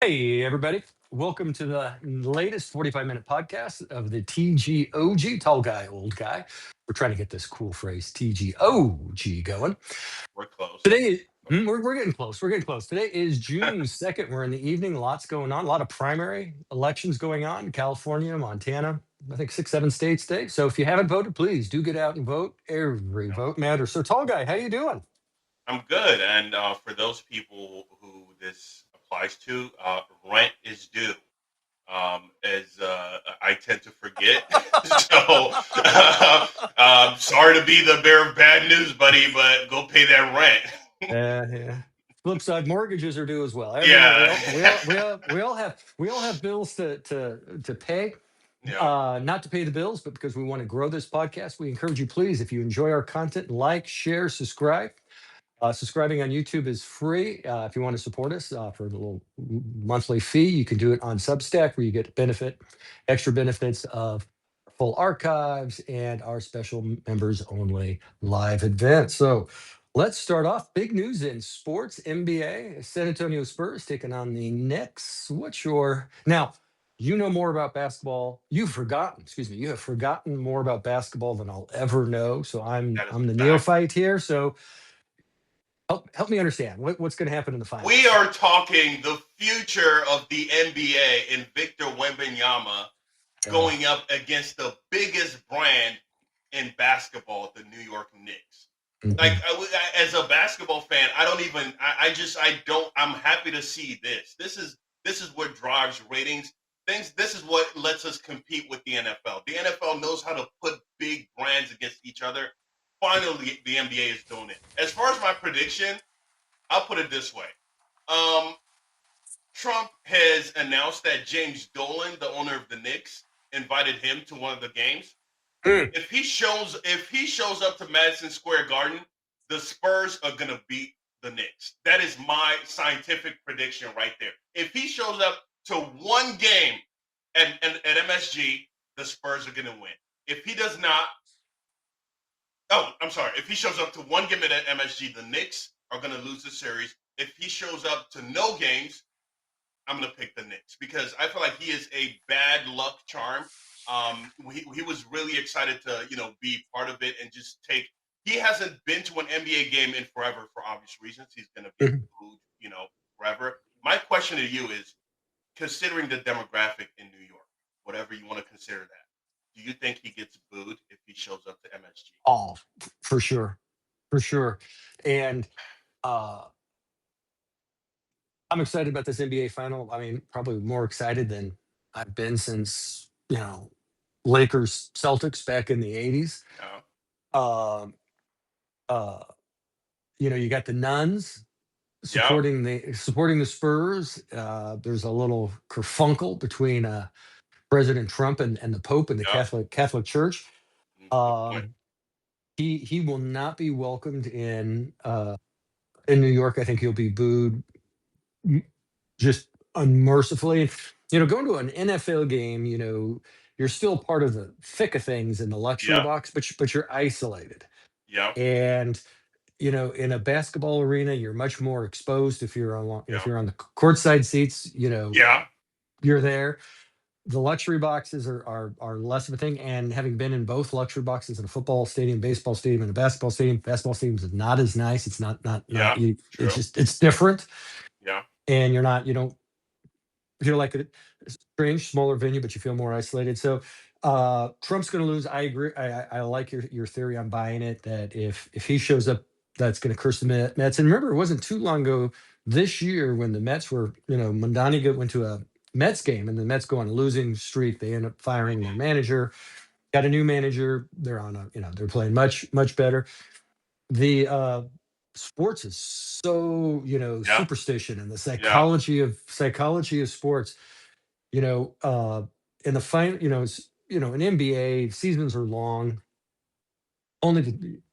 Hey, everybody. Welcome to the latest 45-minute podcast of the TGOG, tall guy, old guy. We're trying to get this cool phrase TGOG going. We're close. Today, we're getting close. We're getting close. Today is June 2nd. We're in the evening. Lots going on. A lot of primary elections going on. California, Montana, I think 6, 7 states today. So if you haven't voted, please do get out and vote. Every Yeah. vote matters. So tall guy, how you doing? I'm good. And for those people who this applies to, rent is due. As I tend to forget. So, sorry to be the bearer of bad news, buddy, but go pay that rent. Yeah. Flip side, mortgages are due as well. Yeah. We all have bills to pay. Yeah. Not to pay the bills, but because we want to grow this podcast. We encourage you, please, if you enjoy our content, like, share, subscribe. Subscribing on YouTube is free. If you want to support us for a little monthly fee, you can do it on Substack, where you get extra benefits of full archives and our special members only live events. So let's start off. Big news in sports, NBA. San Antonio Spurs taking on the Knicks. What's your now? You know more about basketball. You have forgotten more about basketball than I'll ever know. So I'm That is I'm the a fact. neophyte here. So help me understand what's going to happen in the We finals. are talking the future of the NBA and Victor Wembanyama Uh, going up against the biggest brand in basketball, the New York Knicks. Like mhm. as a basketball fan, I don't even. I don't. I'm happy to see this. This is what drives ratings. Things. This is what lets us compete with the NFL. The NFL knows how to put big brands against each other. Finally, the NBA is doing it. As far as my prediction, I'll put it this way. Um, Trump has announced that James Dolan, the owner of the Knicks, invited him to one of the games. Mm. If he shows up to Madison Square Garden, the Spurs are gonna beat the Knicks. That is my scientific prediction right there. If he shows up to one game at MSG, the Spurs are gonna win. If he does not, oh, I'm sorry. If he shows up to one game at MSG, the Knicks are gonna lose the series. If he shows up to no games, I'm gonna pick the Knicks because I feel like he is a bad luck charm. He was really excited to be part of it and just take. He hasn't been to an NBA game in forever for obvious reasons. He's gonna be Mhm. booed, forever. My question to you is, considering the demographic in New York, whatever you want to consider that, do you think he gets booed if he shows up to MSG? Oh, for sure, for sure. And uh, I'm excited about this NBA final. I mean, probably more excited than I've been since Lakers Celtics back in the '80s. No. Um, uh, you got the nuns Yep. supporting the Spurs. There's a little kerfunkle between President Trump and the Pope and the Yep. Catholic Church. Good point. Um, he will not be welcomed in New York. I think he'll be booed m- just unmercifully. Going to an NFL game, you're still part of the thick of things in the luxury Yep. box, but you're isolated. Yep. And in a basketball arena, you're much more exposed if Yep. you're on the courtside seats. Yeah. You're there. The luxury boxes are less of a thing. And having been in both luxury boxes in a football stadium, baseball stadium, and a basketball stadiums is not as nice. It's not Yeah. you. It's True. just it's different, Yeah. and you don't feel like a strange, smaller venue, but you feel more isolated. So Trump's going to lose. I agree. I like your theory. I'm buying it that if he shows up, that's going to curse the Mets. And remember, it wasn't too long ago this year when the Mets were, Mondani went to a Mets game and the Mets go on a losing streak. They end up firing their manager. Got a new manager. They're on they're playing much better. The sports is so Yeah. superstition and the Yeah. psychology of sports in the final, in NBA, seasons are long.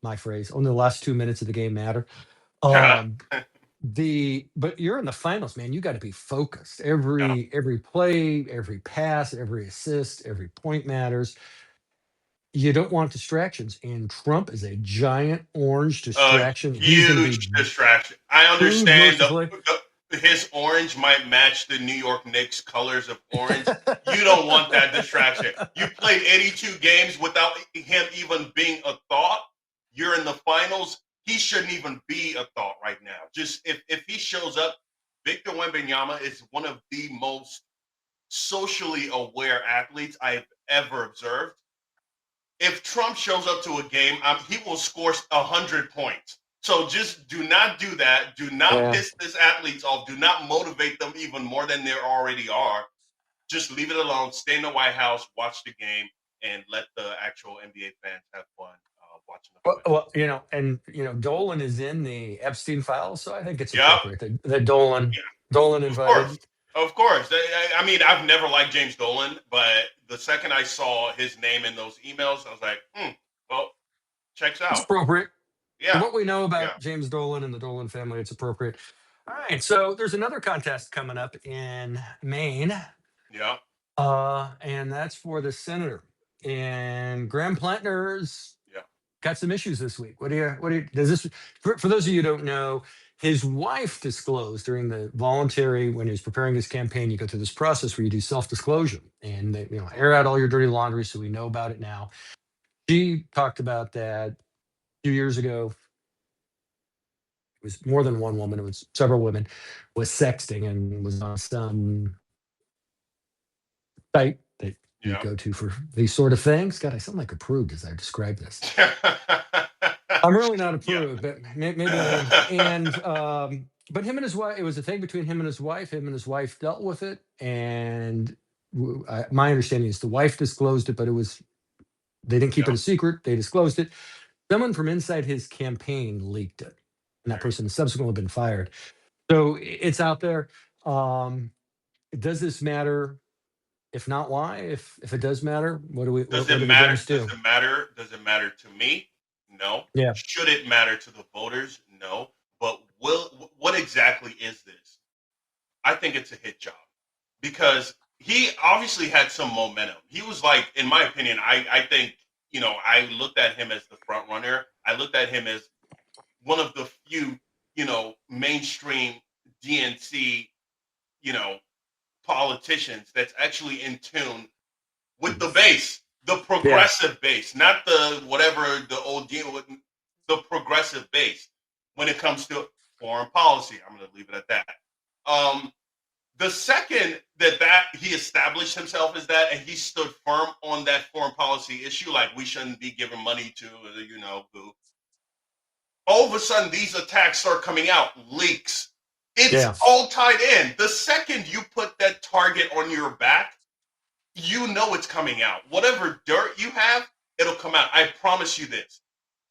My phrase, only the last 2 minutes of the game matter. Yeah. Um, but you're in the finals, man. You got to be focused. Yeah. Every play, every pass, every assist, every point matters. You don't want distractions, and Trump is a giant orange A distraction. He's going to be huge distraction. I booed understand the mercifully. his orange might match the New York Knicks colors of orange. You don't want that distraction. You played 82 games without him even being a thought. You're in the finals. He shouldn't even be a thought right now. Just if he shows up, Victor Wembanyama is one of the most socially aware athletes I've ever observed. If Trump shows up to a game, he will score 100 points. So just do not do that. Do not Yeah. piss this athletes off. Do not motivate them even more than they already are. Just leave it alone. Stay in the White House, watch the game, and let the actual NBA fans have fun watching the Well, finals. Dolan is in the Epstein files, so I think it's Yep. appropriate that Dolan Of course. invited. Of course. I mean, I've never liked James Dolan, but the second I saw his name in those emails, I was like, well, checks It's out. appropriate. For Yeah. what we know Yeah. about James Dolan and the Dolan family, it's appropriate. All right, so there's another contest coming up in Maine, Yeah. and that's for the senator. And Graham Plantner's Yeah. got some issues this week. Does this, for those of you who don't know, his wife disclosed during the voluntary, when he was preparing his campaign, you go through this process where you do self-disclosure and they, air out all your dirty laundry so we know about it now. She talked about that a few years ago. It was more than one woman, it was several women, was sexting and was on some site that you Yeah. go to for these sort of things. God, I sound like a prude as I describe this. I'm really not a Yeah. prude, but maybe I am. And but him and his wife, it was a thing between him and his wife. Him and his wife dealt with it, and my understanding is the wife disclosed it, but they didn't keep Yeah. it a secret. They disclosed it. Someone from inside his campaign leaked it, and that person has subsequently been fired. So it's out there. Um, does this matter? If not, why? If it does matter, what do we? Does What it do the matter? Dems Does do? it matter? Does it matter to me? No. Yeah. Should it matter to the voters? No. But what exactly is this? I think it's a hit job because he obviously had some momentum. He was like, in my opinion, I think, I looked at him as the front runner. I looked at him as one of the few, mainstream DNC, you know, politicians that's actually in tune with the base, the Yeah. progressive base, not the whatever the old deal with, the progressive base when it comes to foreign policy. I'm going to leave it at that. The second that he established himself as that, and he stood firm on that foreign policy issue, like we shouldn't be giving money to, who. All of a sudden, these attacks start coming out, leaks. It's all tied in. The second you put that target on your back, you know it's coming out. Whatever dirt you have, it'll come out. I promise you this.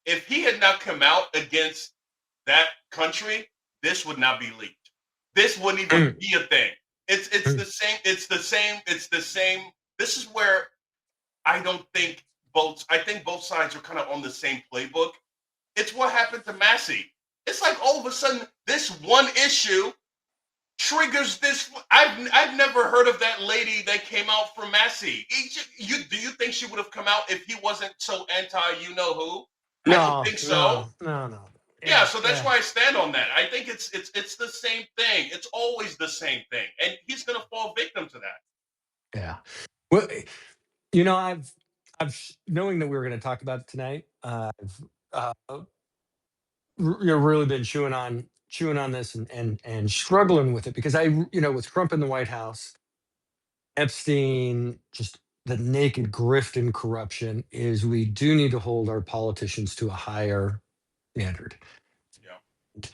If he had not come out against that country, this would not be leaked. This wouldn't even be a thing. It's the same. It's the same. It's the same. This is where I think both sides are kind of on the same playbook. It's what happened to Massey. It's like all of a sudden this one issue triggers this. I've never heard of that lady that came out for Massey. Do you think she would have come out if he wasn't so anti you know who? I don't think so. No. Yeah, so that's why I stand on that. I think it's the same thing. It's always the same thing, and he's gonna fall victim to that. Yeah. Well, I've knowing that we were going to talk about it tonight. I've really been chewing on this and struggling with it because with Trump in the White House, Epstein, just the naked grift and corruption is we do need to hold our politicians to a higher standard. Yeah.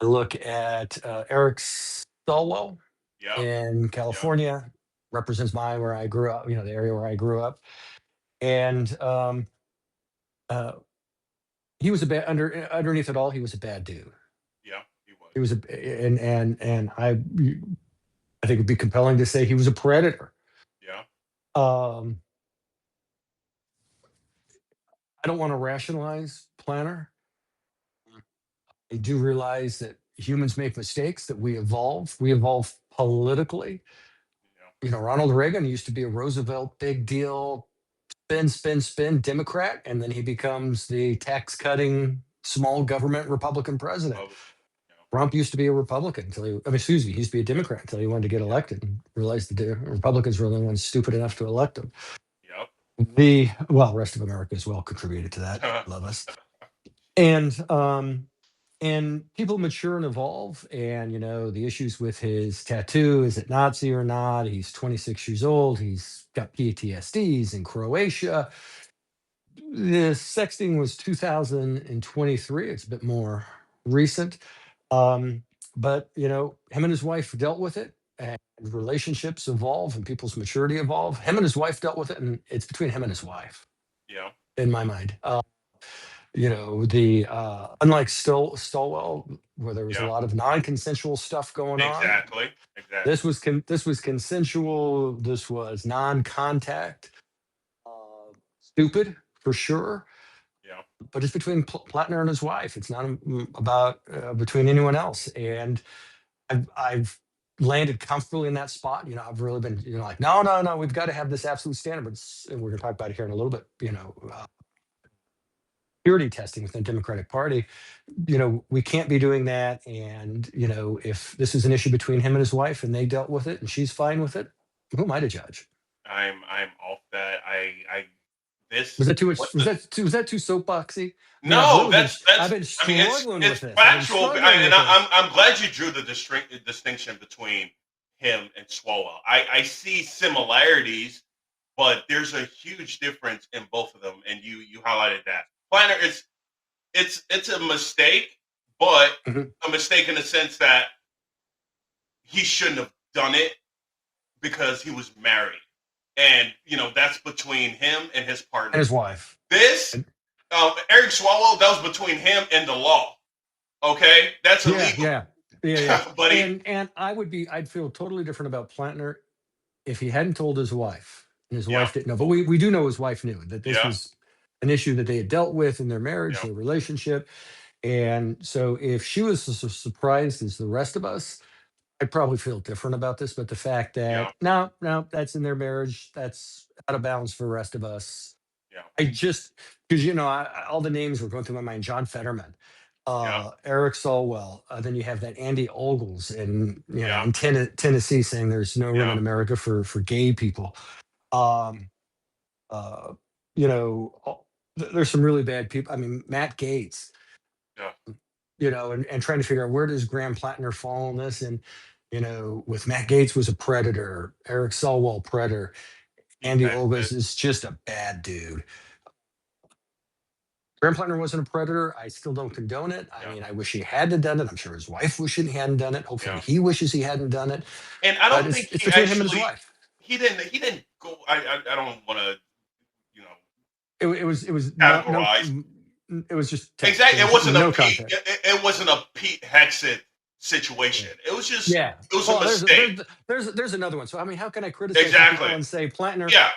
I look at Eric Swalwell Yeah. in California, represents where I grew up, the area where I grew up. And uh, he was a bad underneath it all, he was a bad dude. Yeah, he was. He was and I think it'd be compelling to say he was a predator. Yeah. I don't want to rationalize Planner. I do realize that humans make mistakes, that we evolve. We evolve politically. Yeah. Ronald Reagan used to be a Roosevelt big deal, spin, Democrat, and then he becomes the tax cutting, small government Republican president. Trump used to be a Republican until he used to be a Democrat until he wanted to get Yeah. elected and realized the Republicans were the only ones stupid enough to elect him. Yep. The rest of America as well contributed to that. Love us. And people mature and evolve, and the issues with his tattoo, is it Nazi or not? He's 26 years old, he's got PTSDs in Croatia. The sexting was 2023, it's a bit more recent. But him and his wife dealt with it, and relationships evolve and people's maturity evolve. Him and his wife dealt with it, and it's between him and his wife Yeah. in my mind. The unlike Stillwell, where there was a Yeah. lot of non-consensual stuff going on, Exactly. Exactly. this was consensual. This was non-contact. Stupid for sure, Yeah. but it's between Plattner and his wife. It's not about between anyone else. And I've landed comfortably in that spot. I've really been like, no, no, no, we've got to have this absolute standard. But and we're going to talk about it here in a little bit. Purity testing within the Democratic Party. We can't be doing that. And, if this is an issue between him and his wife and they dealt with it and she's fine with it, who am I to judge? I'm off that. I Was this that too much? what the Was that too soapboxy? I mean, no, I've that's been I mean struggling it's with this. I've been factual, struggling with this. I'm glad you drew the distinction between him and Swalwell. I see similarities, but there's a huge difference in both of them, and you highlighted that. Planner is it's a mistake, but Mhm. a mistake in the sense that he shouldn't have done it because he was married, and that's between him and his And partner. his wife. This And Eric Swalwell, that was between him and the law. Okay, that's yeah, illegal, yeah, yeah, yeah. buddy. And I'd feel totally different about Plantner if he hadn't told his wife and his Yeah, wife didn't know. But we do know his wife knew that this yeah, was an issue that they had dealt with in their marriage, yeah, their relationship. And so if she was as surprised as the rest of us, I'd probably feel different about this. But the fact yeah, that no, no, that's in their marriage, that's out of bounds for the rest of us. yeah, I just because all the names were going through my mind. John Fetterman, yeah, Eric Solwell. Then you have that Andy Ogles yeah, in Tennessee saying there's no room yeah, in America for gay people. Um, uh, you know, there's some really bad people. I mean, Matt Gaetz, yeah. and trying to figure out where does Graham Plattner fall in this. And, with Matt Gaetz was a predator, Eric Solwell, predator. He Andy tested. Olgas is just a bad dude. Graham Plattner wasn't a predator. I still don't condone it. I Yeah, mean, I wish he hadn't done it. I'm sure his wife wishes he hadn't done it. Hopefully yeah. he wishes he hadn't done it. And I But don't it's think it's he between him and his actually wife. he didn't go. I don't want to you know It was no, categorize. it was just text. There Exactly. It was wasn't a no Pete. context. It wasn't a Pete Hexet Yeah. situation. It was just Yeah. it was a Well, mistake. there's another one. So I mean, how can I criticize some people Exactly. and say Plattner? Yeah.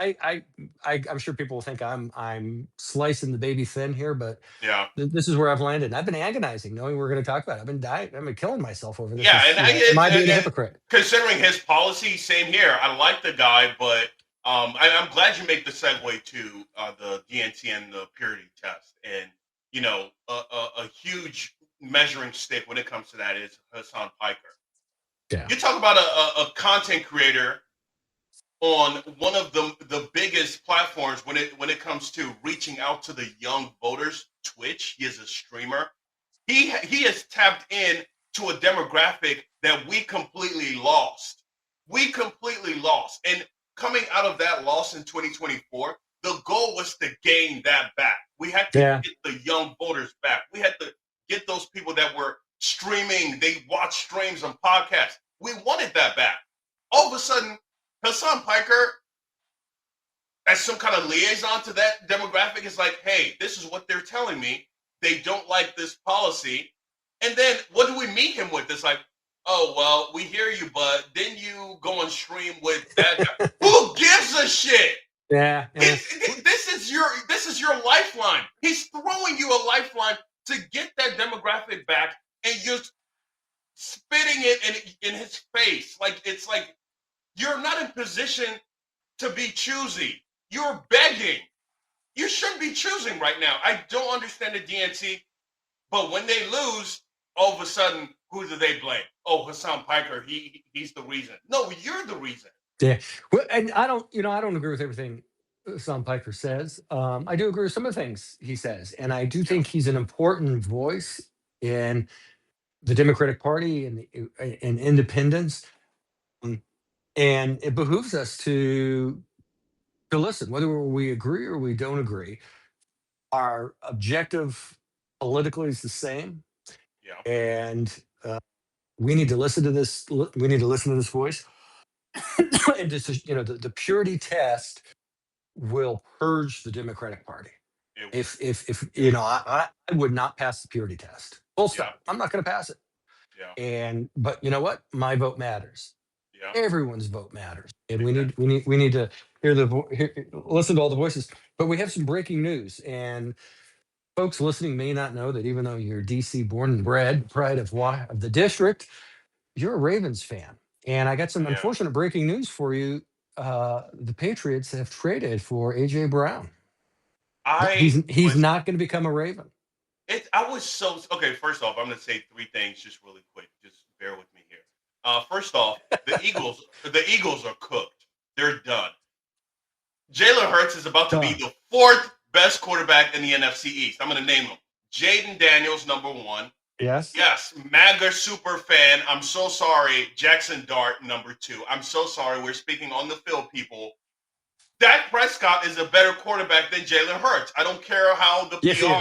I'm sure people will think I'm slicing the baby thin here, but Yeah. this is where I've landed. And I've been agonizing, knowing we're going to talk about it. I've been dying. I've been killing myself over this. Yeah. And Am I being a hypocrite? considering his policy, same here. I like the guy, but I'm glad you make the segue to the DNC and the purity test. And a huge measuring stick when it comes to that is Hassan Piker. Yeah. You talk about a content creator on one of the biggest platforms when it comes to reaching out to the young voters. Twitch. He is a streamer. He has tapped in to a demographic that we completely lost. We completely lost. And coming out of that loss in 2024, the goal was to gain that back. We had to Yeah. get the young voters back. We had to get those people that were streaming. They watch streams and podcasts. We wanted that back. All of a sudden, Hassan Piker, as some kind of liaison to that demographic, is like, hey, this is what they're telling me. They don't like this policy. And then what do we meet him with? It's like, oh, well, we hear you, but then you go and stream with that guy. Who gives a shit? Yeah. This is your lifeline. He's throwing you a lifeline to get that demographic back, and you're spitting it in his face. Like, it's like you're not in position to be choosy. You're begging. You shouldn't be choosing right now. I don't understand the DNC, but when they lose, All of a sudden, who do they blame? Oh, Hassan Piker, he's the reason. No, you're the reason. Yeah. Well, and I don't, I don't agree with everything Sam Piker says. I do agree with some of the things he says, and I do Yeah, think he's an important voice in the Democratic Party and independence. Um, And it behooves us to listen, whether we agree or we don't agree. Our objective politically is the same, yeah, and we need to listen to this. We need to listen to this voice, and just the purity test will purge the Democratic Party. it will. If It will. I would not pass the purity test. Full Yeah, stop. I'm not going to pass it. yeah, And but you know what? My vote matters. yeah, Everyone's vote matters, and exactly. we need to listen to all the voices. But we have some breaking news, and folks listening may not know that even though you're DC born and bred, pride of of the district, you're a Ravens fan. And I got some Yeah, unfortunate breaking news for you. The Patriots have traded for AJ Brown. I He's was. not going to become a Raven. I was so okay. First off, I'm going to say three things just really quick. Just bear with me here. First off, the Eagles are cooked. They're done. Jalen Hurts is about to be Done. the fourth best quarterback in the NFC East. I'm going to name them. Jayden Daniels, number one. Yes. Yes, MAGA super fan. I'm so sorry. Jackson Dart, number two. I'm so sorry. We're speaking on the field, people. Dak Prescott is a better quarterback than Jalen Hurts. I don't care how the Yes, he is. PR,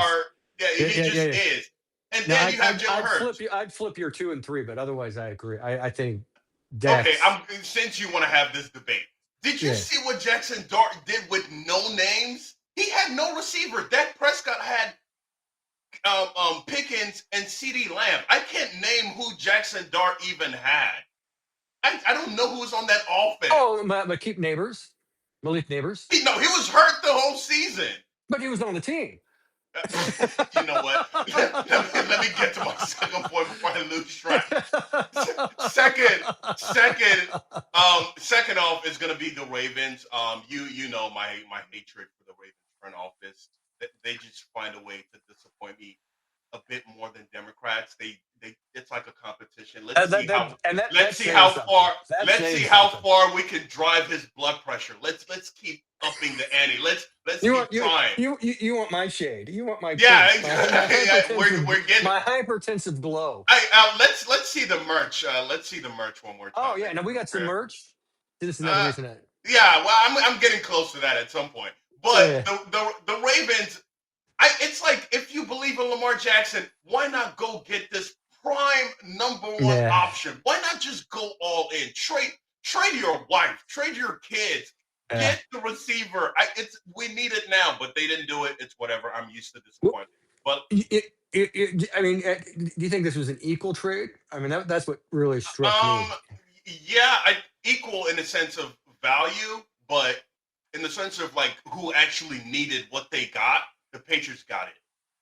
yeah, Yeah, he yeah, yeah, just yeah. is. And No, then you have Jalen I'd flip Hurts. you. I'd flip your 2 and 3, but otherwise, I agree. I think Okay, Dax. I'm since you want to have this debate. Did you Yeah. see what Jackson Dart did with no names? He had no receiver. Dak Prescott had Pickens and CeeDee Lamb. I can't name who Jackson Dart even had. I don't know who was on that offense. Oh, but keep neighbors, Malik Neighbors, No, he was hurt the whole season. but he was on the team. You know what? Let me get to my second point before I lose track. Second, second, second off is going to be the Ravens. You know my hatred for the Ravens front office. They just find a way to disappoint me a bit more than Democrats. They it's like a competition. Let's That see how says something. far That let's see says how something. far we can drive his blood pressure. Let's keep upping the ante. Let's You keep want trying. you want my shade. You want my Yeah, pink, my yeah, hypertensive we're getting. my hypertensive glow. Let's see the merch. Let's see the merch one more Oh time. yeah, no, we got some Okay. merch. This is another Uh, reason that. yeah. Well, I'm getting close to that at some point. But Yeah, the Ravens, it's like if you believe in Lamar Jackson, why not go get this prime number one yeah. option? Why not just go all in? Trade your wife, trade your kids, Yeah. get the receiver. We need it now, but they didn't do it. It's whatever. I'm used to Well, disappointment. But I mean, do you think this was an equal trade? I mean, that's what really struck um, me. yeah, equal in the sense of value, but in the sense of like who actually needed what they got, the Patriots got it.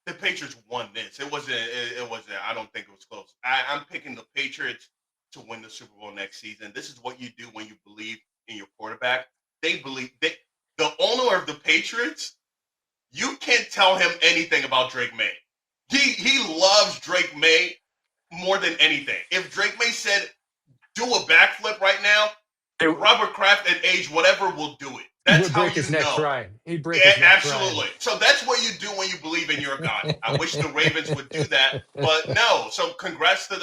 The Patriots won this. It wasn't. It wasn't. I don't think it was close. I'm picking the Patriots to win the Super Bowl next season. This is what you do when you believe in your quarterback. They believe. The owner of the Patriots, you can't tell him anything about Drake May. He loves Drake May more than anything. If Drake May said do a backflip right now, It Robert Kraft at age whatever will do it. That's would how break you his neck know. trying. He'd break Yeah, his neck trying. absolutely. So that's what you do when you believe in your God. I wish the Ravens would do that, but no. So congrats to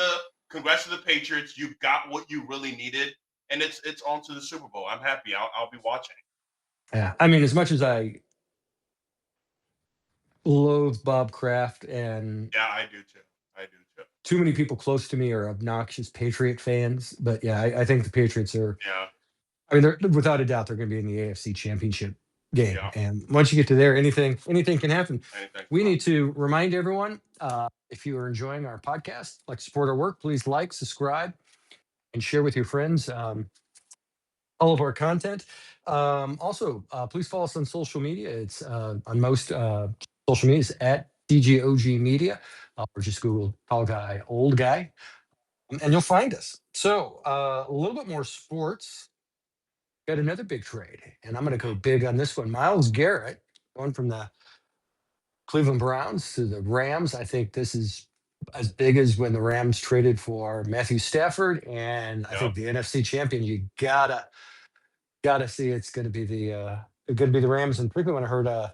the Patriots. You got what you really needed, and it's on to the Super Bowl. I'm happy. I'll be watching. Yeah, I mean, as much as I loathe Bob Kraft, and Yeah, I do too. I do too. too many people close to me are obnoxious Patriot fans. But yeah, I think the Patriots are. Yeah, I mean, they're without a doubt they're going to be in the AFC Championship game, yeah. and once you get to there, anything can happen. Anything We can need to remind everyone if you are enjoying our podcast, like to support our work, please like, subscribe, and share with your friends. All of our content. Also, please follow us on social media. It's on most social medias at TGOG Media, or just Google Tall Guy, Old Guy, and you'll find us. So, a little bit more sports. Got another big trade, and I'm going to go happen. big on this one. Miles Garrett going from the Cleveland Browns to the Rams. I think this is as big as when the Rams traded for Matthew Stafford, and I Yep. think the NFC champion. You gotta see it's going to be the Rams, and particularly when I heard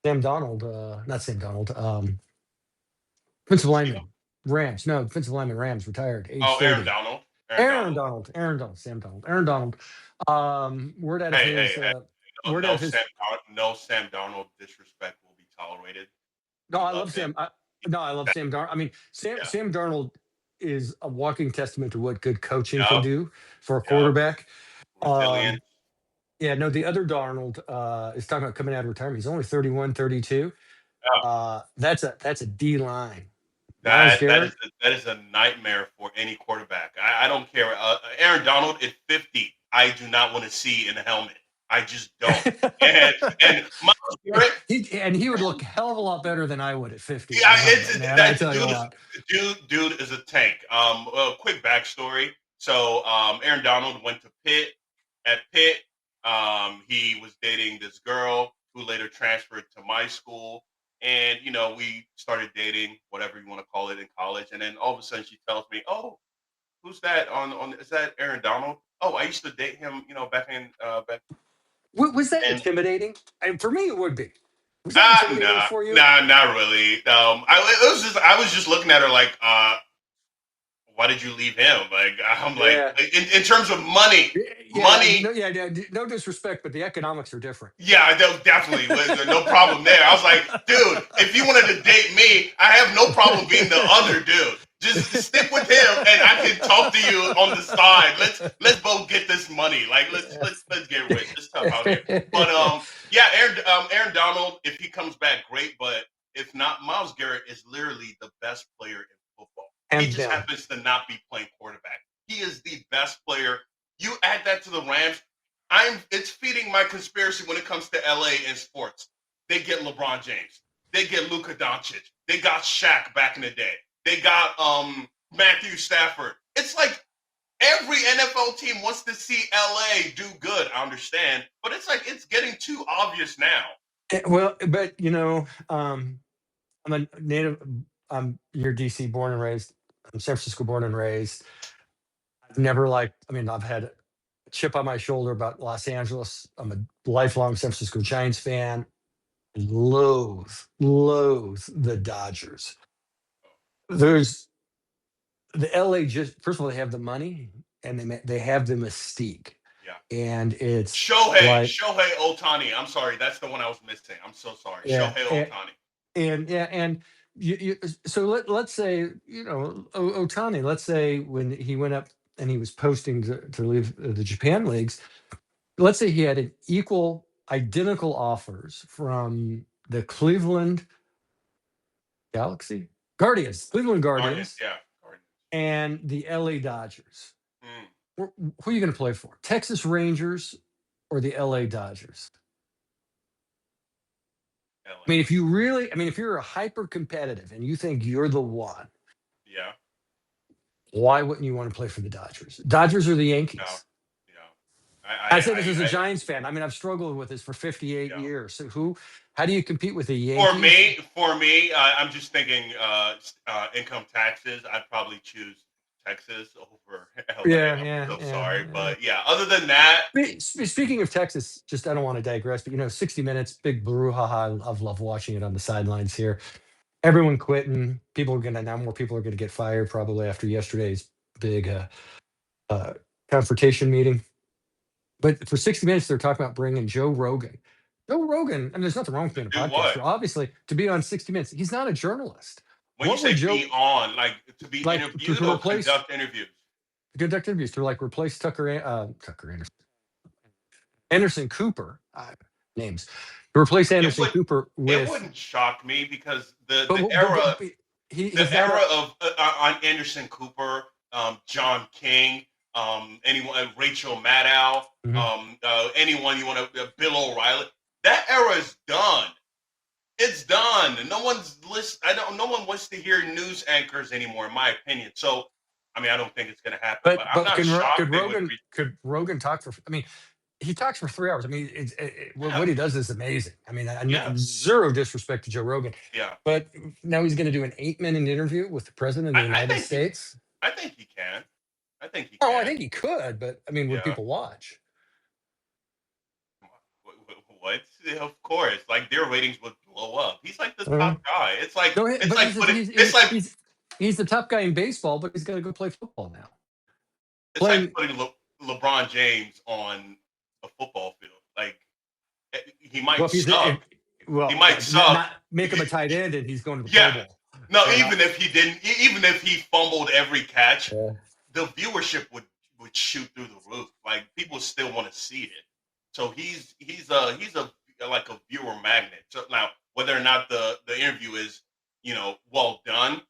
Sam Donald, not Sam Donald, defensive Seal. lineman Rams, no defensive lineman Rams retired, age Oh, Aaron 30. Donald. Aaron Donald. Sam Donald, Aaron Donald. Word out of Hey, his hey, hey. word out No of his. Sam. No Sam Donald disrespect will be tolerated. No, We I love love him. Sam. No, I love That, Sam Darnold. I mean, yeah. Sam Darnold is a walking testament to what good coaching can Yep. do for a Yep. quarterback. Resilient. Yeah, no, the other Darnold is talking about coming out of retirement. He's only 31, 32. Yeah. That's a D line. Miles Garrett. That is a nightmare for any quarterback. I don't care. Aaron Donald at 50, I do not want to see in a helmet. I just don't. And Miles Garrett, he would look a hell of a lot better than I would at 50 in yeah, a helmet, man. I tell you what. dude is a tank. Quick backstory. So Aaron Donald went to Pitt. At Pitt, he was dating this girl who later transferred to my school. And we started dating, whatever you want to call it, in college. And then all of a sudden, she tells me, "Oh, who's that? Is that Aaron Donald? Oh, I used to date him, back in back." Was that And intimidating? For me, it would be. Was that intimidating for you? not really. I was just looking at her like, why did you leave him? Like, I'm like, Yeah. in terms of money, No disrespect, but the economics are different. Yeah, definitely. No problem there. I was like, dude, if you wanted to date me, I have no problem being the other dude. Just stick with him, and I can talk to you on the side. Let's both get this money. Like, let's get rich. It's tough out here. But yeah, Aaron Donald, if he comes back, great. But if not, Miles Garrett is literally the best player in football. He just happens to not be playing quarterback. He is the best player. You add that to the Rams. It's feeding my conspiracy when it comes to LA and sports. They get LeBron James. They get Luka Doncic. They got Shaq back in the day. They got Matthew Stafford. It's like every NFL team wants to see LA do good. I understand, but it's like it's getting too obvious now. Well, but I'm a native. I'm near DC, born and raised. I'm San Francisco, born and raised. I've never I've had a chip on my shoulder about Los Angeles. I'm a lifelong San Francisco Giants fan. Loathe the Dodgers. There's the LA, just first of all, they have the money and they have the mystique. Yeah. And it's Shohei Ohtani. I'm sorry, that's the one I was missing. I'm so sorry. Yeah, Shohei Ohtani. and so let's say Ohtani. Let's say when he went up and he was posting to leave the Japan leagues. Let's say he had an identical offers from the Cleveland Galaxy, Cleveland Guardians, Yeah. and the LA Dodgers. Who are you going to play for? Texas Rangers or the LA Dodgers? LA. I mean, if you're a hyper competitive and you think you're the one, yeah, why wouldn't you want to play for the Dodgers? Dodgers or the Yankees? Yeah. I say this as a Giants fan. I mean, I've struggled with this for 58 years. So how do you compete with the Yankees? For me, I'm just thinking income taxes. I'd probably choose Texas over LA. I'm sorry. But yeah, other than that. Speaking of Texas, I don't want to digress, but 60 Minutes, big brouhaha. I love watching it on the sidelines here. Everyone quitting. More people are going to get fired probably after yesterday's big confrontation meeting. But for 60 Minutes, they're talking about bringing Joe Rogan. Joe Rogan, and there's nothing wrong with being a podcaster. Obviously, to be on 60 Minutes, he's not a journalist. When you say be on, like to be interviewed or conduct interviews? Conduct interviews to replace Anderson Cooper names. To replace Anderson Cooper with. It wouldn't shock me because the era of on Anderson Cooper, John King, anyone, Rachel Maddow, anyone you want to, Bill O'Reilly. That era is done. It's done. No one wants to hear news anchors anymore, in my opinion. So, I mean, I don't think it's going to happen. But I'm not shocked. Could Rogan talk for? I mean, he talks for 3 hours. I mean, Yeah, what he does is amazing. I mean, yeah, zero disrespect to Joe Rogan, yeah. but now he's going to do an 8-minute interview with the president of the I United think he, States. I think he can. I think he Oh, I can. think he could, but I mean, would Yeah. people watch? Come on. What? Of course. Like their ratings would blow up. He's like the Uh, top guy. go ahead, It's but like putting he's the top guy in baseball, but he's got to go play football now. it's like Playing putting LeBron James on a football field. Like he might well, if he's sub. He well, might sub. not make him a tight end, and he's going to the Pro Yeah. Bowl. No, And even if he didn't, even if he fumbled every catch, uh, the viewership would shoot through the roof. Like people still want to see it. So he's a like a viewer magnet. So now whether or not the interview is well done,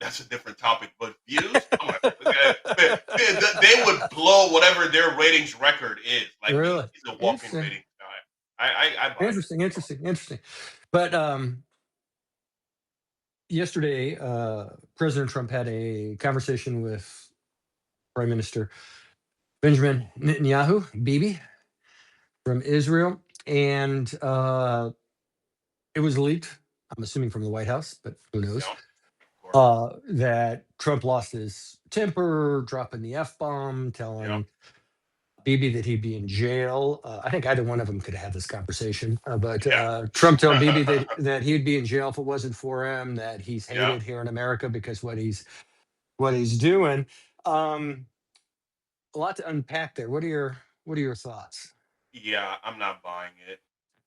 that's a different topic. But views, come on, they would blow whatever their ratings record is. Like really he's a walking interesting, ratings guy. I buy it. interesting. But yesterday, President Trump had a conversation with Prime Minister Benjamin Netanyahu, Bibi, from Israel, and it was leaked. I'm assuming from the White House, but who knows? Yeah, of course. That Trump lost his temper, dropping the f bomb, Yeah, telling Bibi that he'd be in jail. I think either one of them could have had this conversation, but Trump told Bibi yeah, that he'd be in jail if it wasn't for him. That he's yeah. hated here in America because what he's doing. Um, a lot to unpack there. What are your thoughts? Yeah, I'm not buying it.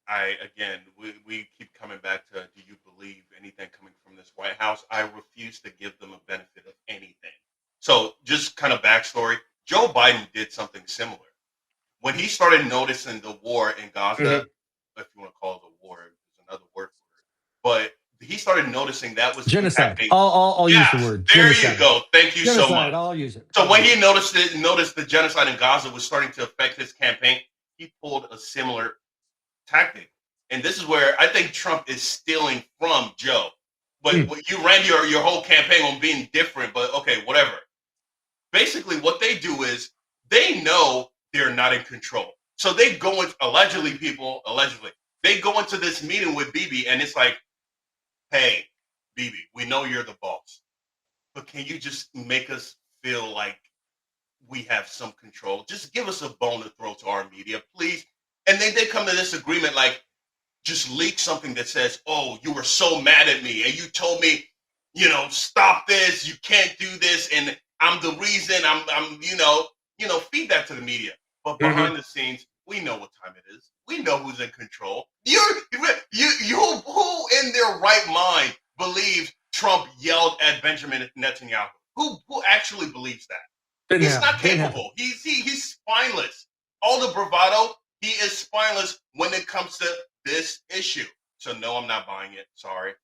I again, we keep coming back to do you believe anything coming from this White House? I refuse to give them a benefit of anything. So just kind of backstory, Joe Biden did something similar. When he started noticing the war in Gaza, Mhm. if you want to call it a war, there's another word for it. But he started noticing that was Genocide. impacting. I'll use the Yes, word there you genocide. go. Thank you so Genocide. much. I'll use it. So when he noticed the genocide in Gaza was starting to affect his campaign, he pulled a similar tactic. And this is where I think Trump is stealing from Joe. But Mm. you ran your whole campaign on being different, but okay, whatever. Basically, what they do is they know they're not in control. So they go into allegedly, they go into this meeting with Bibi and it's like, hey, Bibi, we know you're the boss, but can you just make us feel like we have some control? Just give us a bone to throw to our media, please. And then they come to this agreement like, just leak something that says, "Oh, you were so mad at me, and you told me, stop this. You can't do this, and I'm the reason. feed that to the media." But Mhm. behind the scenes, we know what time it is. We know who's in control. Who in their right mind believes Trump yelled at Benjamin Netanyahu? Who actually believes that? Didn't He's happen. not Didn't happen. capable. He's spineless. All the bravado, he is spineless when it comes to this issue. So no, I'm not buying it. Sorry.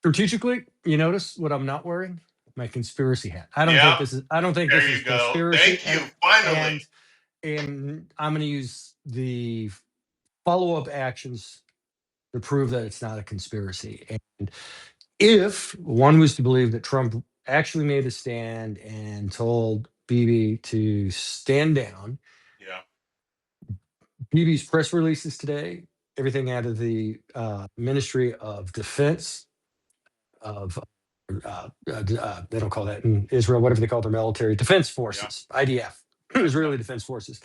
Strategically, you notice what I'm not wearing? My conspiracy hat. Yeah, I don't think there this is you go. conspiracy, Thank you. Finally. and and I'm going to use the follow up actions to prove that it's not a conspiracy. And if one was to believe that Trump actually made a stand and told Bibi to stand down, Yeah, Bibi's press releases today, everything out of the Ministry of Defense of they don't call that in Israel, whatever they call their military, defense yeah, forces, IDF, yeah, Israeli Defense Forces.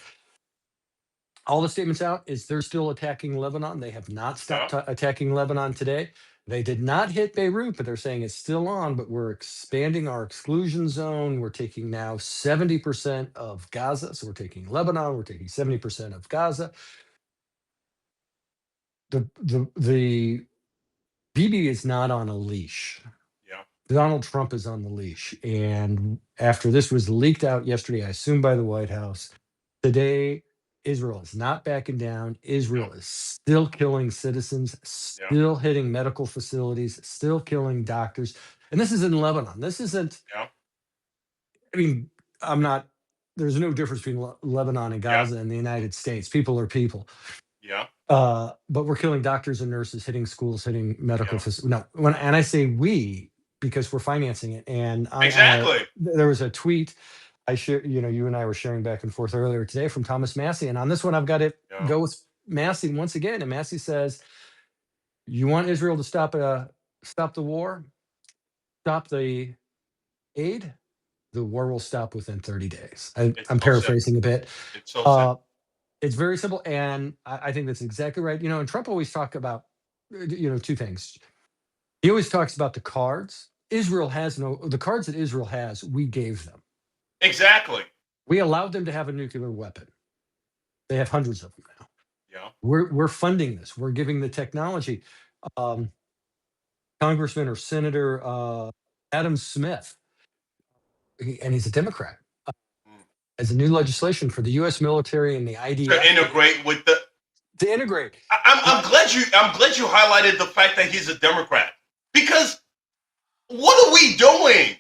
All the statements out is they're still attacking Lebanon. They have not stopped yeah, attacking Lebanon today. They did not hit Beirut, but they're saying it's still on, but we're expanding our exclusion zone. We're taking now 70% of Gaza. So we're taking Lebanon, we're taking 70% of Gaza. The Bibi is not on a leash. yeah, Donald Trump is on the leash. And after this was leaked out yesterday, I assume by the White House, today, Israel is not backing down. yeah, Israel is still killing citizens, yeah, still hitting medical facilities, still killing doctors. And this is in Lebanon. This isn't, yeah, I mean, I'm not, there's no difference between Lebanon and yeah, Gaza and the United States. People are people. yeah, But we're killing doctors and nurses, hitting schools, hitting medical yeah. facilities. No, and I say we because we're financing it. And Exactly. there was a tweet I share, you and I were sharing back and forth earlier today from Thomas Massey. And on this one, I've got to Yeah. go with Massey once again. And Massey says, you want Israel to stop the war, stop the aid, the war will stop within 30 days. It's I'm so simple. paraphrasing a bit. It's so Uh, simple. it's very simple. And I think that's exactly right. And Trump always talk about, two things. He always talks about the cards. Israel has the cards that Israel has, we gave them. Exactly. We allowed them to have a nuclear weapon. They have hundreds of them now. Yeah. We're funding this. We're giving the technology. Um, Congressman or Senator Adam Smith, and he's a Democrat, Mm. has a new legislation for the U.S. military and the To IDF integrate with the. to integrate. I'm glad you highlighted the fact that he's a Democrat, because what are we doing?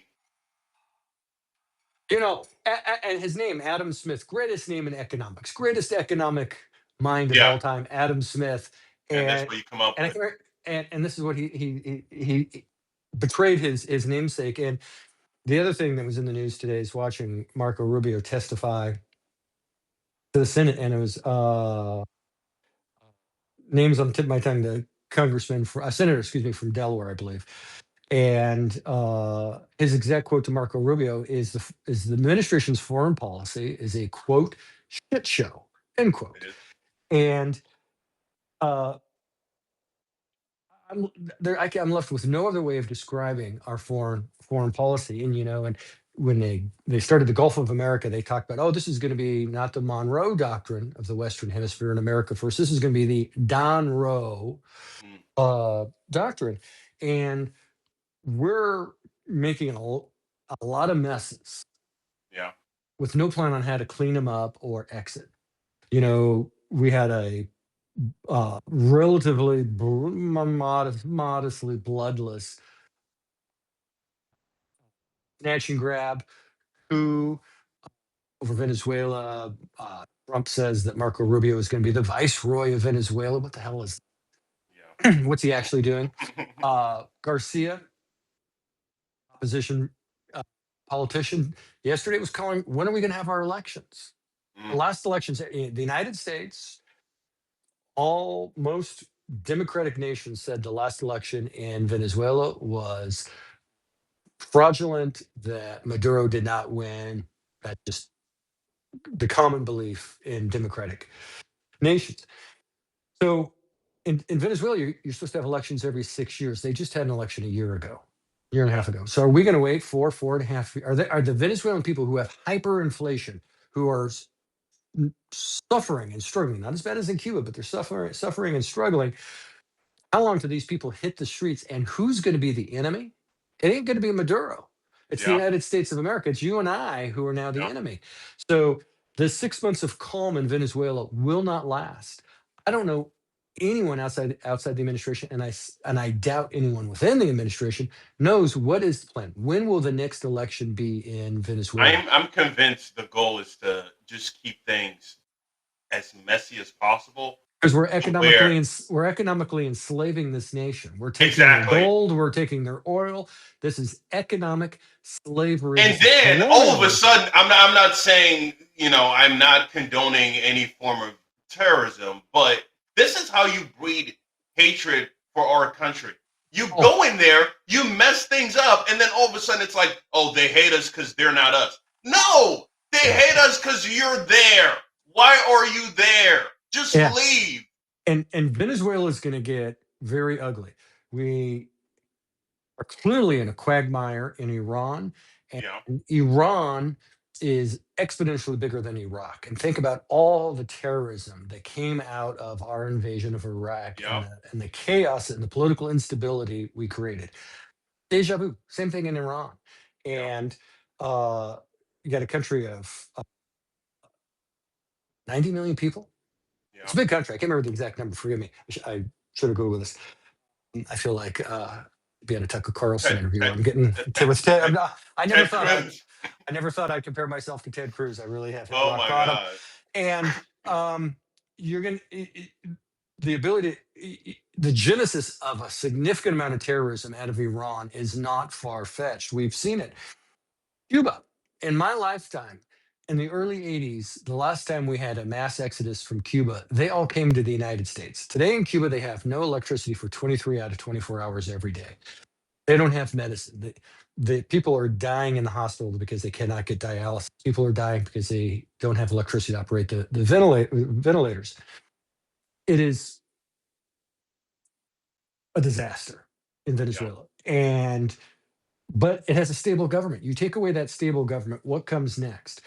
And his name, Adam Smith, greatest name in economics, greatest economic mind of Yeah, all time, Adam Smith. and that's And what you come up and I with. can, and this is what he betrayed his namesake. And the other thing that was in the news today is watching Marco Rubio testify to the Senate, and it was names on the tip of my tongue, the congressman, senator, excuse me, from Delaware, I believe. And his exact quote to Marco Rubio is the administration's foreign policy is a quote shit show, end It quote. is. And uh, I'm I'm left with no other way of describing our foreign policy. And when they started the Gulf of America, they talked about, oh, this is going to be not the Monroe Doctrine of the Western Hemisphere and America first. This is going to be the Don-Roe Mm, doctrine. And we're making a lot of messes yeah, with no plan on how to clean them up or exit. We had a relatively modestly bloodless snatch and grab coup over Venezuela. Trump says that Marco Rubio is going to be the viceroy of Venezuela. What the hell is what's he actually doing? yeah. Garcia, opposition politician, yesterday was calling, when are we going to have our elections? The Mm, last elections in the United States, most democratic nations said the last election in Venezuela was fraudulent, that Maduro did not win. That's just the common belief in democratic nations. So in Venezuela, you're supposed to have elections every 6 years. They just had an election a year ago, year and a yeah, half ago. So are we going to wait 4.5? Are the Venezuelan people who have hyperinflation, who are suffering and struggling, not as bad as in Cuba, but they're suffering and struggling? How long do these people hit the streets? And who's going to be the enemy? It ain't going to be Maduro. It's the yeah, United States of America. It's you and I who are now the yeah. enemy. So the 6 months of calm in Venezuela will not last. I don't know anyone outside the administration, and I doubt anyone within the administration knows what is the plan. When will the next election be in Venezuela? I'm convinced the goal is to just keep things as messy as possible, Because we're to where economically enslaving this nation. We're taking their exactly. gold, we're taking their oil. This is economic slavery. And This is then all of a colonialism. sudden, I'm not saying, I'm not condoning any form of terrorism, but this is how you breed hatred for our country. You Oh, go in there, you mess things up, and then all of a sudden it's like, oh, they hate us because they're not us. No, they yeah, hate us because you're there. Why are you there? Just yeah. leave. And Venezuela is going to get very ugly. We are clearly in a quagmire in Iran, and Yeah, Iran is exponentially bigger than Iraq. And think about all the terrorism that came out of our invasion of Iraq, yeah, and the chaos and the political instability we created. Deja vu, same thing in Iran. yeah, And you got a country of 90 million people. It's yeah. a big country. I can't remember the exact number. Forgive me. I should have Googled this. I feel like being a Tucker Carlson Ted, interviewer. Ted, I'm getting Ted, with Ted. Ted, I never Ted thought Cruz. I never thought I'd compare myself to Ted Cruz. I really have hit Oh rock my bottom. God. And you're going to, the ability, the genesis of a significant amount of terrorism out of Iran is not far fetched. We've seen it. Cuba. in my lifetime, in the early 80s, the last time we had a mass exodus from Cuba, they all came to the United States. Today in Cuba, they have no electricity for 23 out of 24 hours every day. They don't have medicine. The people are dying in the hospital because they cannot get dialysis. People are dying because they don't have electricity to operate the ventilators. It is a disaster in Yeah. Venezuela. But it has a stable government. You take away that stable government, what comes next?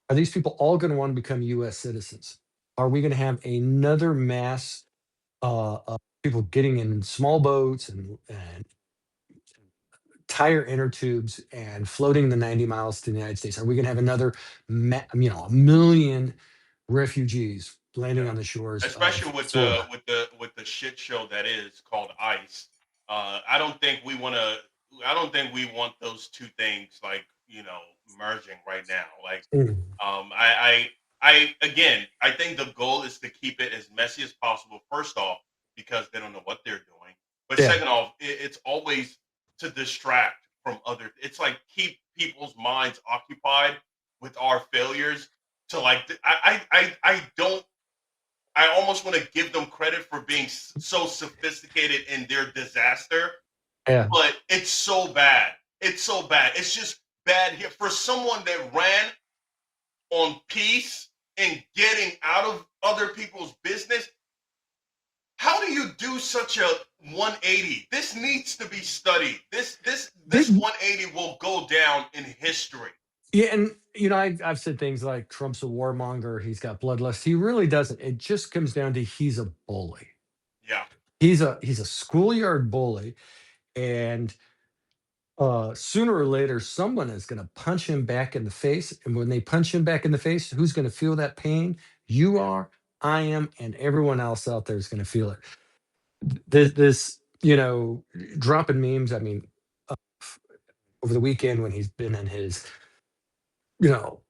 Are these people all going to want to become US citizens? Are we going to have another mass of people getting in small boats and tire inner tubes and floating the 90 miles to the United States? Are we going to have another, a million refugees landing Yeah, on the shores of especially with the Florida? shit show that is called ICE. I don't think we want to. I don't think we want those two things like merging right now. Like, Mm, again, I think the goal is to keep it as messy as possible. First off, because they don't know what they're doing, but yeah, second off, it's always to distract from other. It's like keep people's minds occupied with our failures. To like, I don't I almost want to give them credit for being so sophisticated in their disaster, yeah. but it's so bad. It's so bad. It's just bad here for someone that ran on peace and getting out of other people's business. How do you do such a 180? This needs to be studied. This They, 180 will go down in history. Yeah, and I've said things like Trump's a warmonger, he's got bloodlust. He really doesn't. It just comes down to he's a bully. Yeah, He's a schoolyard bully, and sooner or later, someone is going to punch him back in the face. And when they punch him back in the face, who's going to feel that pain? You yeah, are, I am, and everyone else out there is going to feel it. This dropping memes. I mean, uh, over the weekend when he's been in his, you know,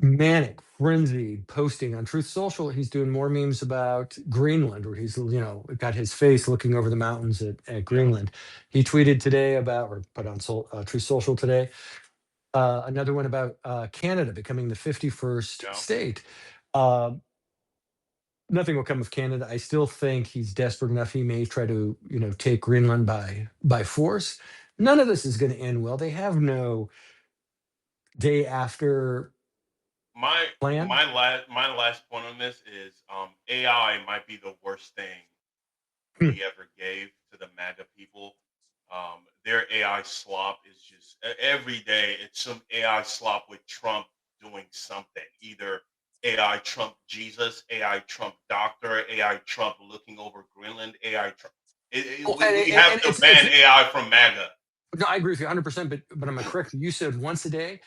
manic frenzy posting on Truth Social. He's doing more memes about Greenland, where he's got his face looking over the mountains at yeah, Greenland. He tweeted today about, or put on Truth Social today, another one about Canada becoming the 51st yeah. state. Uh, Nothing will come of Canada. I still think he's desperate enough. He may try to take Greenland by force. None of this is going to end well. They have no day after My plan. my last point on this is AI might be the worst thing Hmm. we ever gave to the MAGA people. Their AI slop is just every day. It's some AI slop with Trump doing something. Either AI Trump Jesus, AI Trump Doctor, AI Trump looking over Greenland, AI Trump. Oh, We have and to it's ban AI from MAGA. no, I agree with you 100%, but I'm gonna correct you. You said once a day.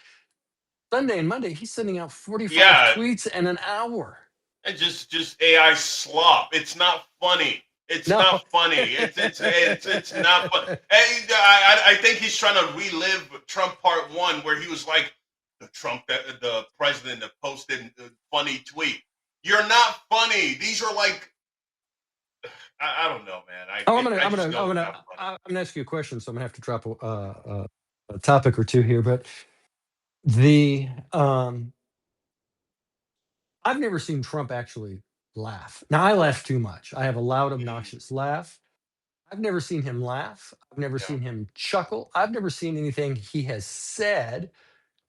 Sunday and Monday, he's sending out 45 Yeah, tweets in an hour. and just AI slop. It's not funny. It's No. not funny. It's not fun. Hey, I think he's trying to relive Trump Part One, where he was like the president that posted a funny tweet. You're not funny. These are like I don't know, man. Oh, I'm gonna, I I'm just gonna, know I'm it's gonna, not funny. I'm gonna ask you a question. So I'm gonna have to drop a topic or two here. But the I've never seen Trump actually laugh. Now I laugh too much. I have a loud, Mm, obnoxious laugh. I've never seen him laugh. I've never yeah, seen him chuckle. I've never seen anything he has said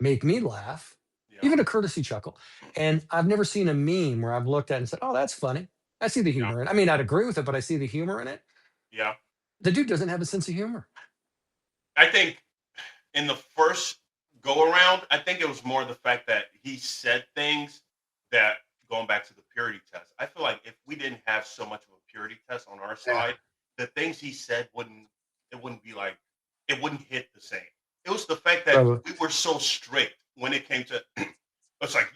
make me laugh, yeah, even a courtesy chuckle. And I've never seen a meme where I've looked at it and said, "Oh, that's funny. I see the yeah, humor in it." I mean, I'd agree with it, but I see the humor in it. yeah. The dude doesn't have a sense of humor. I think in the first go around, I think it was more the fact that he said things that going back to the purity test. I feel like if we didn't have so much of a purity test on our Yeah. side, the things he said wouldn't be like it wouldn't hit the same. It was the fact that So, we were so strict when it came to it's like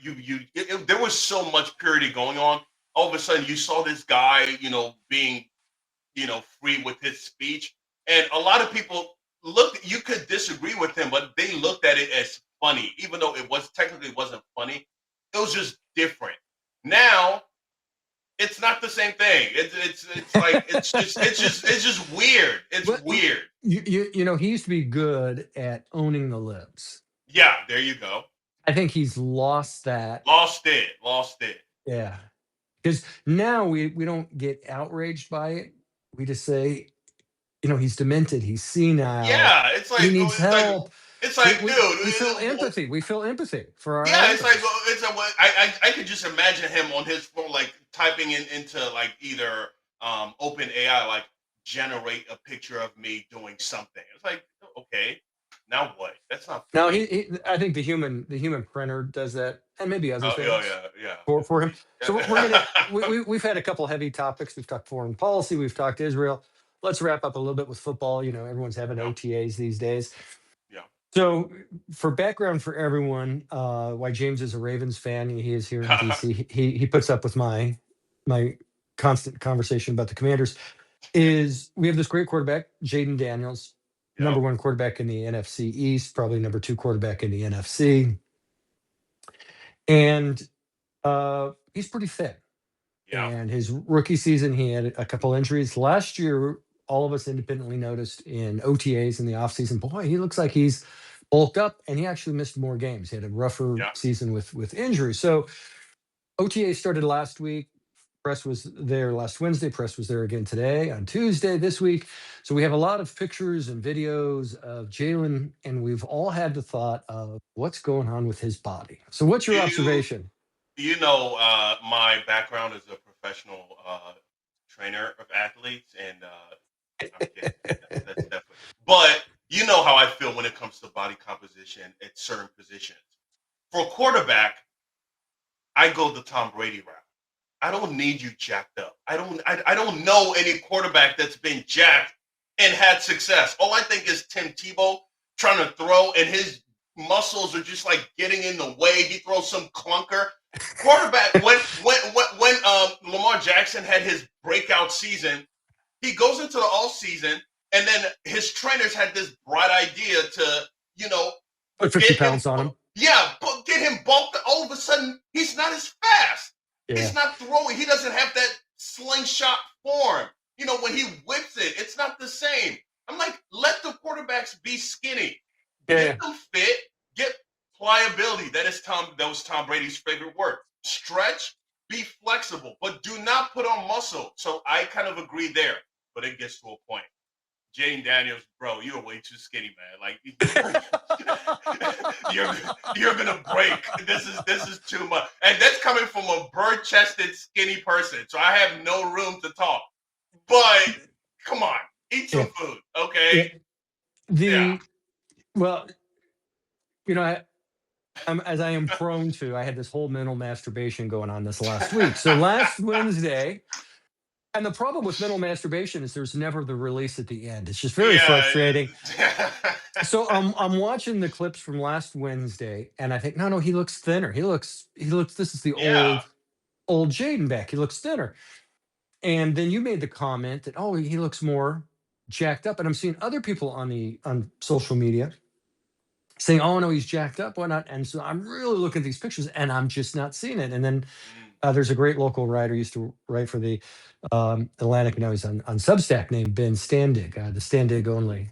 there was so much purity going on. All of a sudden you saw this guy, being free with his speech. And a lot of people looked, you could disagree with him, but they looked at it as funny, even though it was technically wasn't funny. It was just different. Now it's not the same thing. It's like it's just weird. It's but weird. he used to be good at owning the libs. Yeah, there you go. I think he's lost that. Lost it. Lost it. Yeah. Because now we don't get outraged by it. We just say, he's demented, he's senile, Yeah, he needs help. it's We, like, we, we feel dude. empathy. We feel empathy for our Yeah, it's like elders. I could just imagine him on his phone, like typing into like either open AI, like generate a picture of me doing something. It's like, okay, now what? That's not Now funny. I think the human printer does that, and maybe other Oh yeah, things yeah, for him. So we're gonna yeah. we've had a couple heavy topics. We've talked foreign policy. We've talked Israel. Let's wrap up a little bit with football. Everyone's having Yeah, OTAs these days. yeah. So, for background for everyone, why James is a Ravens fan, he is here in DC. He puts up with my constant conversation about the Commanders. Is we have this great quarterback, Jayden Daniels, number Yep, one quarterback in the NFC East, probably number two quarterback in the NFC, and he's pretty fit. yeah, And his rookie season, he had a couple injuries. Last year, all of us independently noticed in OTAs in the offseason, boy, he looks like he's bulked up, and he actually missed more games. He had a rougher yeah, season with injuries. So OTA started last week. Press was there last Wednesday. Press was there again today on Tuesday this week. So we have a lot of pictures and videos of Jalen, and we've all had the thought of what's going on with his body. So what's your you observation? my background is a professional trainer of athletes, and I'm kidding. That's definitely. But you know how I feel when it comes to body composition at certain positions. For a quarterback, I go the Tom Brady route. I don't need you jacked up. I don't know any quarterback that's been jacked and had success. All I think is Tim Tebow trying to throw, and his muscles are just like getting in the way. He throws some clunker. Quarterback when Lamar Jackson had his breakout season, he goes into the off season, and then his trainers had this bright idea to you know Put 50 get him, pounds on him. yeah, get him bulked. All of a sudden, he's not as fast. He's Yeah. not throwing. He doesn't have that slingshot form. When he whips it, it's not the same. I'm like, let the quarterbacks be skinny, Yeah. get them fit, get pliability. That was Tom Brady's favorite word. Stretch, be flexible, but do not put on muscle. So I kind of agree there, but it gets to a point. Jayden Daniels, bro, you're way too skinny, man. Like you're you're gonna break. This is too much, and that's coming from a bird-chested, skinny person. So I have no room to talk. But come on, eat Yeah. some food, Yeah. okay? Yeah, The well, as I am prone to, I had this whole mental masturbation going on this last week. So last Wednesday, and the problem with mental masturbation is there's never the release at the end. It's just very frustrating. yeah. So I'm watching the clips from last Wednesday, and I think, no, he looks thinner. He looks. This is the Yeah, old Jaden back. He looks thinner. And then you made the comment that, oh, he looks more jacked up. And I'm seeing other people on social media saying, oh no, he's jacked up, why not? And so I'm really looking at these pictures, and I'm just not seeing it. And then mm, there's a great local writer used to write for the Atlantic. Now he's on Substack, named Ben Standig, the Standig only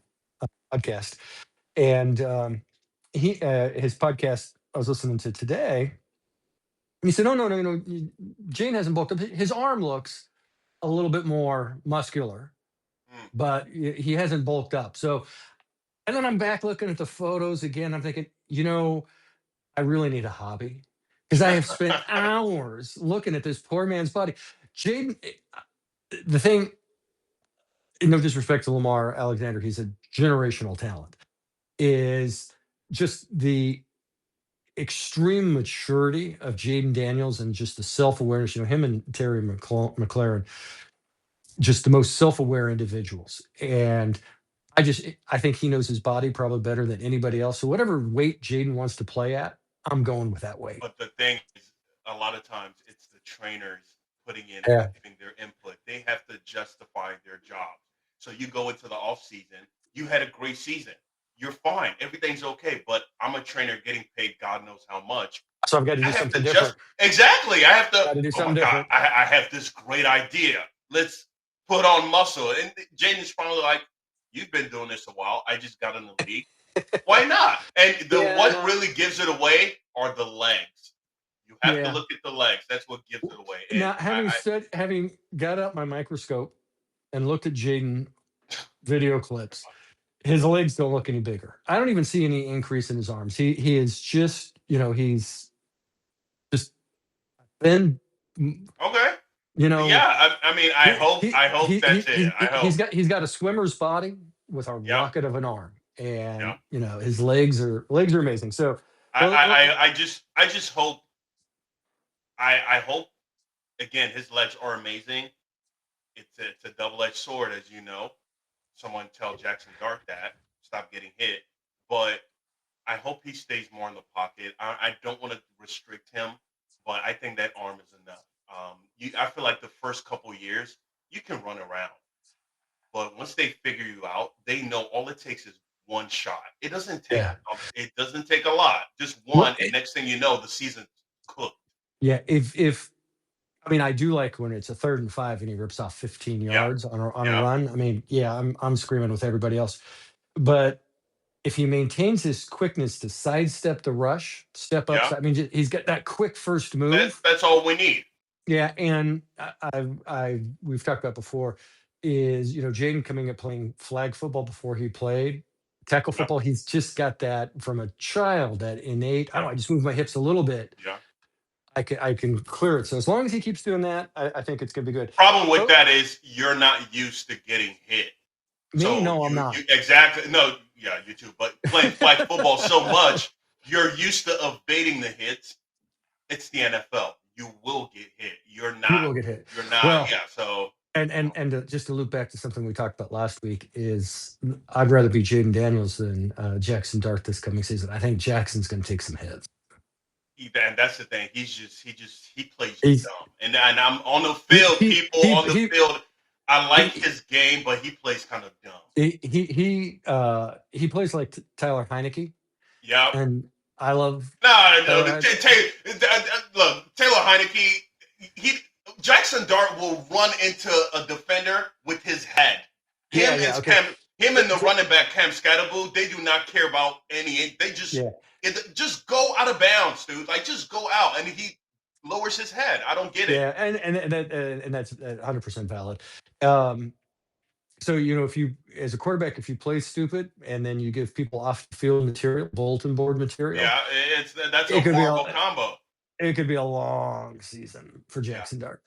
podcast. And his podcast I was listening to today. And he said, oh no, Jane hasn't bulked up. His arm looks a little bit more muscular, mm. but he hasn't bulked up. So, and then I'm back looking at the photos again. I'm thinking, I really need a hobby, because I have spent hours looking at this poor man's body. Jaden, the thing, no disrespect to Lamar Alexander, he's a generational talent, is just the extreme maturity of Jaden Daniels and just the self awareness. Him and Terry McLaren, just the most self aware individuals. And I think he knows his body probably better than anybody else. So whatever weight Jaden wants to play at, I'm going with that weight. But the thing is, a lot of times it's the trainers putting in and Yeah. giving their input. They have to justify their job. So you go into the off season, you had a great season. You're fine. Everything's okay. But I'm a trainer getting paid God knows how much. So I've got to I do have to something different. exactly. I have to, Got to do oh my something God, different. I have this great idea. Let's put on muscle. And Jaden's probably like, you've been doing this a while. I just got in the league. Why not? And what Yeah. really gives it away are the legs. You have to Yeah. look at the legs. That's what gives it away. And Now, having got out my microscope and looked at Jaydan video clips, his legs don't look any bigger. I don't even see any increase in his arms. He is just, he's just thin. okay. You know, Yeah, I mean, I hope that's it. I hope. he's got a swimmer's body with a Yep. rocket of an arm, and Yep. his legs are amazing. So, I, well, I, I I just hope I hope again his legs are amazing. It's a double-edged sword, as you know. Someone tell Jackson Dart that. Stop getting hit. But I hope he stays more in the pocket. I don't want to restrict him, but I think that arm is enough. I feel like the first couple years you can run around, but once they figure you out, they know all it takes is one shot. yeah, It doesn't take a lot, just well, one, and next thing you know, the season's cooked. yeah. If I mean, I do like when it's a 3rd and 5 and he rips off 15 Yeah, yards on a yeah, run. I mean, yeah, I'm screaming with everybody else. But if he maintains his quickness to sidestep the rush, step up, yeah. I mean, he's got that quick first move. That's all we need. Yeah, and we've talked about before is Jayden coming up playing flag football before he played tackle Yeah, football. He's just got that from a child, that innate. Oh, yeah, I just move my hips a little bit. yeah. I can clear it. So as long as he keeps doing that, I think it's gonna be good. Problem with So that is you're not used to getting hit. me, So no, I'm you not. exactly no, yeah, you too. But playing flag football so much, you're used to evading the hits. It's the NFL. You will get hit. You're You not. will get hit. You're not. Well, Yeah. So just to loop back to something we talked about last week is I'd rather be Jaden Daniels than Jackson Dart this coming season. I think Jackson's going to take some hits. and that's the thing. He plays He's dumb. And I'm on the he field. he People he on the he field. I like he his game, but he plays kind of dumb. he plays like Tyler Heineke, Yep. and I love No. Tyler Heineke. Look, Taylor Heineke. He Jackson Dart will run into a defender with his head. Yeah, yeah, okay. Him and the running back Cam Scatterboo. They do not care about any. They Yeah, just go out of bounds, dude. Like just go out, and he lowers his head. I don't get it. yeah, and that's 100% valid. Um, so if you as a quarterback, if you play stupid and then you give people off the field material, bulletin board material, Yeah, that's a it could be horrible combo. a long season for Yeah, Jackson Dart.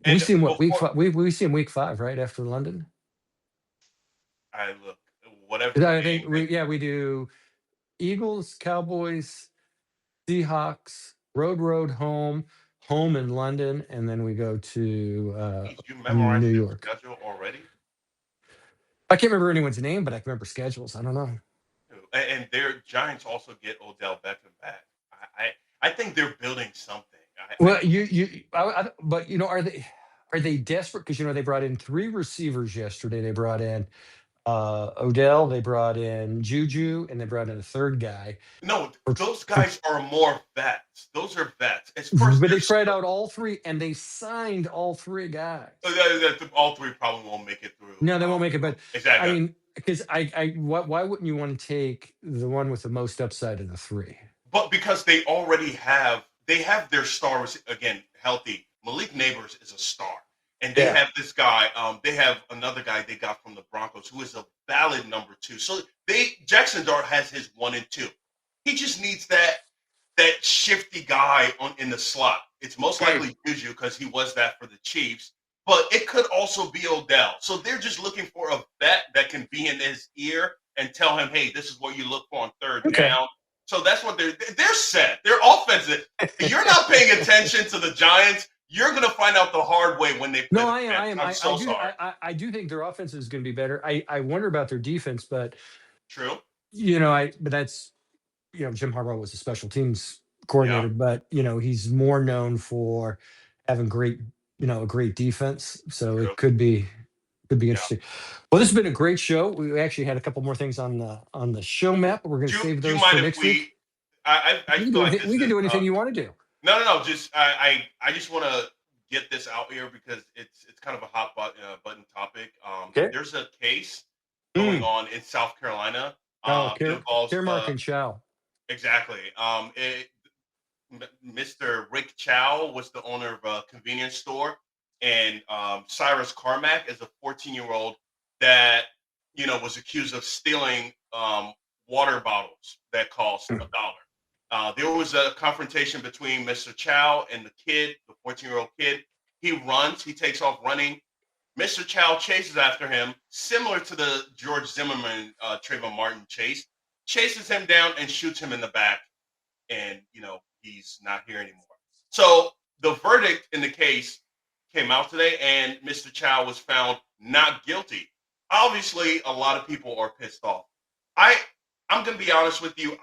We and see him what week before 5? We see him week 5, right after London. I look, whatever 'Cause I think game they we do Eagles, Cowboys, Seahawks, road, home in London, and then we go to Did you memorize New their York. schedule already? I can't remember anyone's name, but I can remember schedules. I don't know. And their Giants also get Odell Beckham back. I think they're building something. Well, but are they desperate? Because they brought in 3 receivers yesterday. They brought in Odell, they brought in Juju, and they brought in a third guy. No, For, those for, guys are more vets. Those are vets. It's first but they're they tried out all 3, and they signed all 3 guys. all three probably won't make it through. No, they won't make it. But I Exactly. mean, because why wouldn't you want to take the one with the most upside of the 3? But because they have their stars again healthy. Malik Neighbors is a star, and they Yeah. have this guy. They have another guy they got from the Broncos who is a valid number 2. So Jackson Dart has his 1 and 2. He just needs that shifty guy in the slot. It's most likely Juju because he was that for the Chiefs, but it could also be Odell. So they're just looking for a vet that can be in his ear and tell him, "Hey, this is what you look for on 3rd Okay. down." So that's what they're set. They're offensive. If you're not paying attention to the Giants, you're going to find out the hard way when they play No, the I am. I Jets. am. I'm so sorry. I do think their offense is going to be better. I wonder about their defense, but True. but that's Jim Harbaugh was a special teams Yeah. coordinator, but he's more known for having a great defense. So True. it could be Yeah. interesting. Well, this has been a great show. We actually had a couple more things on the show map, but we're going to save Do you those for mind if next week. I We can feel do like anything, this we can is do anything you want to do. no. Just I just want to get this out here because it's kind of a hot button topic. Okay. There's a case going on in South Carolina. Oh, It involves Caremark and Chow. exactly. Mr. Rick Chow was the owner of a convenience store, and Cyrus Carmack is a 14-year-old that was accused of stealing water bottles that cost $1. There was a confrontation between Mr. Chow and the kid, the 14-year-old kid. He runs, he takes off running. Mr. Chow chases after him, similar to the George Zimmerman Trayvon Martin chase, chases him down and shoots him in the back, and he's not here anymore. So the verdict in the case came out today, and Mr. Chow was found not guilty. Obviously, a lot of people are pissed off. I'm going to be honest with you.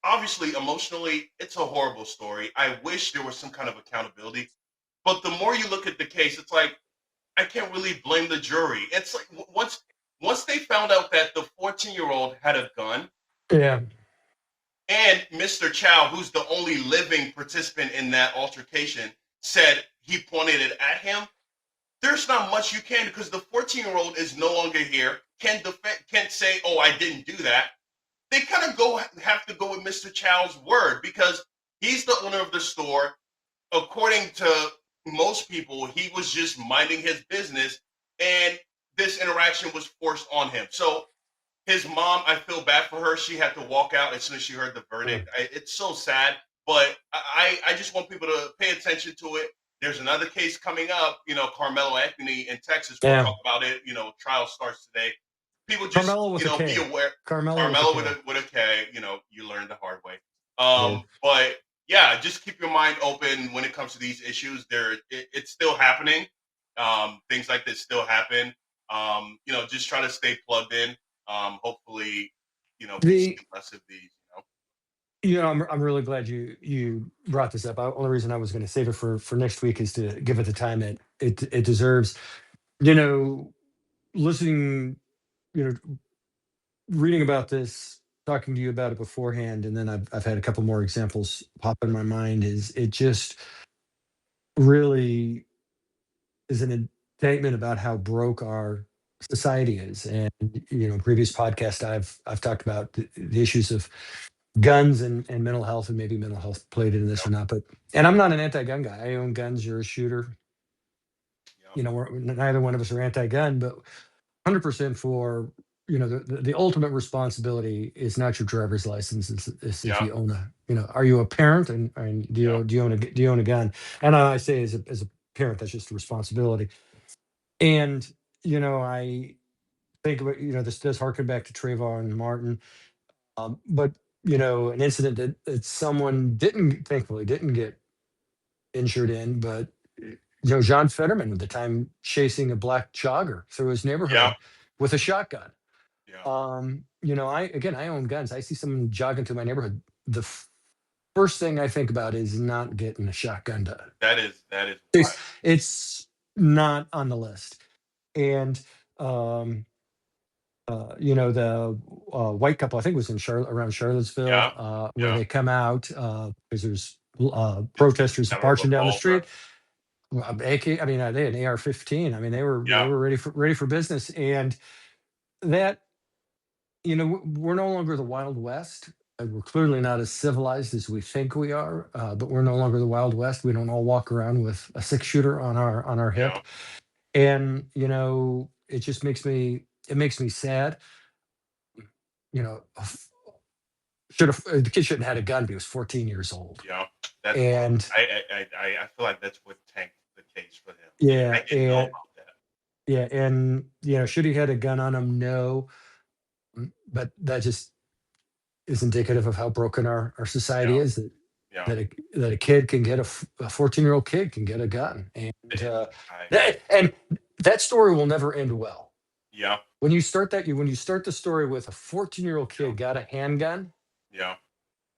Obviously, emotionally, it's a horrible story. I wish there was some kind of accountability. But the more you look at the case, it's like, I can't really blame the jury. It's like once they found out that the 14-year-old had a gun, Yeah. and Mr. Chow, who's the only living participant in that altercation, said he pointed it at him, there's not much you can do, because the 14-year-old is no longer here, can't say, oh, I didn't do that. They kind of have to go with Mr. Chow's word, because he's the owner of the store. According to most people, he was just minding his business, and this interaction was forced on him. So his mom, I feel bad for her. She had to walk out as soon as she heard the verdict. It's so sad, but I just want people to pay attention to it. There's another case coming up, Carmelo Anthony in Texas. We'll talk about it. Trial starts today. People just, Carmelo with a K. be aware. Carmelo with a K, you learn the hard way. But yeah, just keep your mind open when it comes to these issues. It's still happening. Things like this still happen. Just try to stay plugged in. Hopefully, we see less of these. I'm really glad you brought this up. The only reason I was going to save it for next week is to give it the time it deserves. Listening, reading about this, talking to you about it beforehand, and then I've had a couple more examples pop in my mind. It just really is an indictment about how broke our society is. And previous podcast I've talked about the issues of guns and mental health, and maybe mental health played into this or not. But I'm not an anti-gun guy. I own guns. You're a shooter. Neither one of us are anti-gun, but 100% for the ultimate responsibility is not your driver's license. It's if you own are you a parent, and do you own a gun? And I say as a parent, that's just a responsibility. And I think about this does harken back to Trayvon Martin, but an incident that someone thankfully didn't get injured in, but John Fetterman at the time chasing a black jogger through his neighborhood with a shotgun. I own guns. I see someone jogging through my neighborhood. The first thing I think about is not getting a shotgun done. That is it's not on the list. And the white couple, I think, was in around Charlottesville, where they come out because there's protesters marching down the street. AK, they had an AR-15. They were ready for business, and that we're no longer the Wild West. We're clearly not as civilized as we think we are, but we're no longer the Wild West. We don't all walk around with a 6-shooter on our hip, and it just makes me sad. The kid shouldn't have had a gun, but he was 14 years old. And I feel like that's what tanked the case for him. Yeah, I didn't know about that. Yeah, and should he had a gun on him? No, but that just is indicative of how broken our society is. That a kid can get a 14-year-old kid can get a gun, and that story will never end well. When you start the story with a 14-year-old kid got a handgun,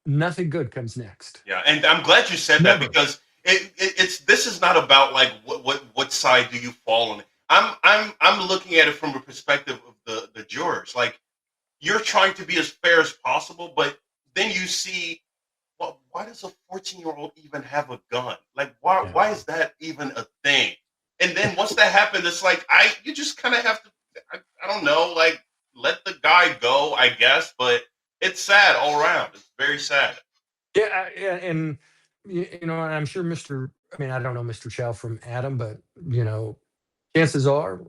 nothing good comes next. And I'm glad you said that, because this is not about like what side do you fall on. I'm looking at it from the perspective of the jurors. Like, you're trying to be as fair as possible, but then you see, well, why does a 14-year-old even have a gun? Like, why is that even a thing? And then once that happens, it's like you just kind of have to, I don't know, like, let the guy go, I guess. But it's sad all around. It's very sad. Yeah, and you know, and I'm sure Mr. I mean, I don't know Mr. Chow from Adam, but you know, chances are,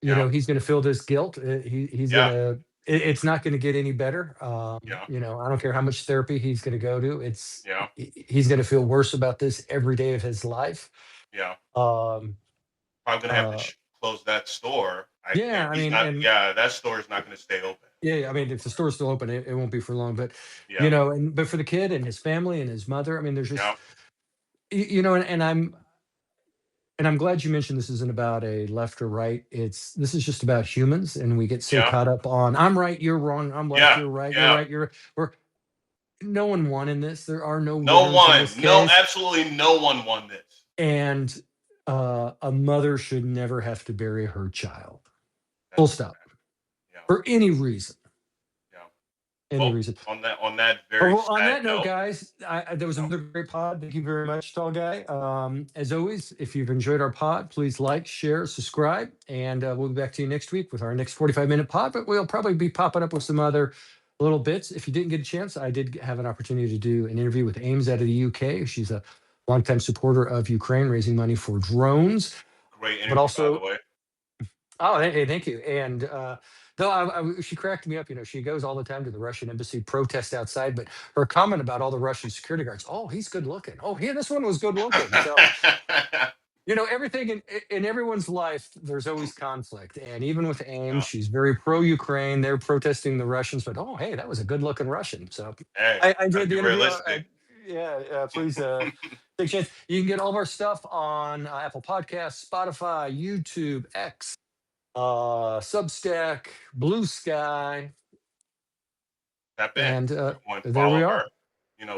you Yeah, know, he's going to feel this guilt. He's going yeah, to. It's not going to get any better. yeah, You know, I don't care how much therapy he's going to go to. yeah, He's going to feel worse about this every day of his life. yeah. Um, Probably gonna have to uh, close that store. yeah, I He's mean, not. and Yeah, that store is not gonna stay open. yeah, I mean, if the store's still open, it won't be for long. But you Yeah, know, and but for the kid and his family and his mother, I mean, there's just yeah, you know, and I'm glad you mentioned this isn't about a left or right. This is just about humans, and we get so yeah, caught up on I'm right, you're wrong, I'm left, yeah, you're right, you're yeah. right, you're we're no one won in this. There are no No winners in one, this no, case, absolutely no one won this. and a mother should never have to bury her child. Full That's stop. yeah, For any reason, yeah. any Well, reason. on that Oh, very well, on sad that note, note, guys, there was you know, another great pod. Thank you very much, tall guy. As always, if you've enjoyed our pod, please like, share, subscribe, and we'll be back to you next week with our next 45-minute pod. But we'll probably be popping up with some other little bits. If you didn't get a chance, I did have an opportunity to do an interview with Ames out of the UK. She's a longtime supporter of Ukraine, raising money for drones, great but interview by the also way. oh, hey, thank you. And though she cracked me up, you know, she goes all the time to the Russian embassy protest outside, but her comment about all the Russian security guards, oh, he's good looking. Oh, yeah, this one was good looking. So, you know, everything in everyone's life, there's always conflict. And even with Ames, Yeah. she's very pro-Ukraine. They're protesting the Russians, but oh, hey, that was a good looking Russian. So Hey, I gotta enjoyed be the interview. realistic. Yeah, please take a chance. You can get all of our stuff on Apple Podcasts, Spotify, YouTube, X, Substack, Blue Sky, Tap in, and everyone. there Follow we our, are.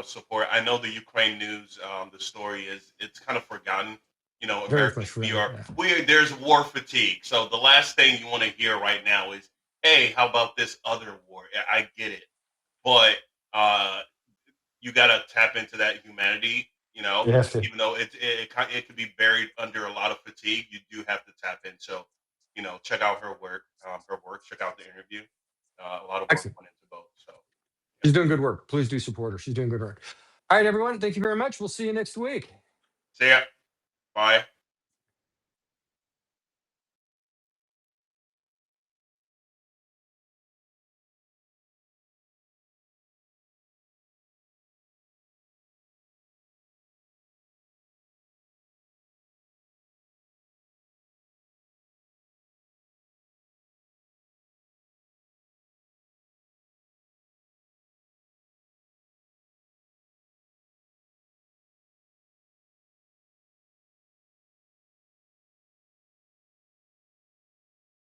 support. I know the Ukraine news. The story it's kind of forgotten. Very much Americans, forgotten. Yeah. there's war fatigue. So the last thing you want to hear right now is, "Hey, how about this other war?" Yeah, I get it, but uh, you got to tap into that humanity. You have to. Even though it could be buried under a lot of fatigue, you do have to tap in. So, check out her work. Check out the interview. A lot of work Excellent. went into both. So, yeah. She's doing good work. Please do support her. She's doing good work. All right, everyone. Thank you very much. We'll see you next week. See ya. Bye.